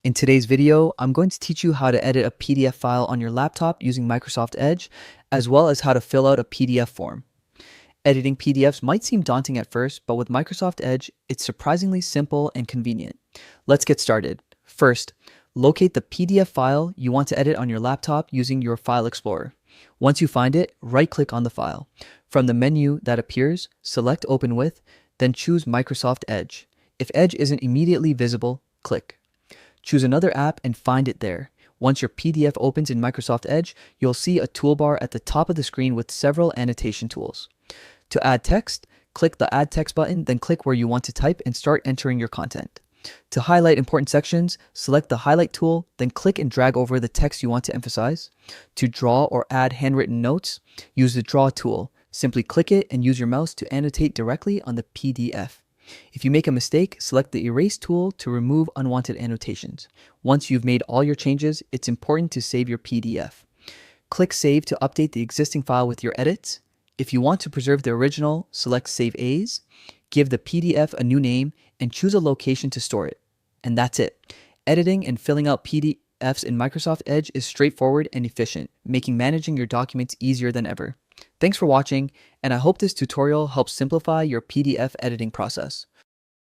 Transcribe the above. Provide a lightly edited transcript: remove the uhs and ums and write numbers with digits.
In today's video, I'm going to teach you how to edit a PDF file on your laptop using Microsoft Edge, as well as how to fill out a PDF form. Editing PDFs might seem daunting at first, but with Microsoft Edge, it's surprisingly simple and convenient. Let's get started. First, locate the PDF file you want to edit on your laptop using your File Explorer. Once you find it, right-click on the file. From the menu that appears, select Open With, then choose Microsoft Edge. If Edge isn't immediately visible, click. Choose another app and find it there. Once your PDF opens in Microsoft Edge, you'll see a toolbar at the top of the screen with several annotation tools. To add text, click the Add Text button, then click where you want to type and start entering your content. To highlight important sections, select the Highlight tool, then click and drag over the text you want to emphasize. To draw or add handwritten notes, use the Draw tool. Simply click it and use your mouse to annotate directly on the PDF. If you make a mistake, select the Erase tool to remove unwanted annotations. Once you've made all your changes, it's important to save your PDF. Click Save to update the existing file with your edits. If you want to preserve the original, select Save As, give the PDF a new name, and choose a location to store it. And that's it. Editing and filling out PDFs in Microsoft Edge is straightforward and efficient, making managing your documents easier than ever. Thanks for watching, and I hope this tutorial helps simplify your PDF editing process.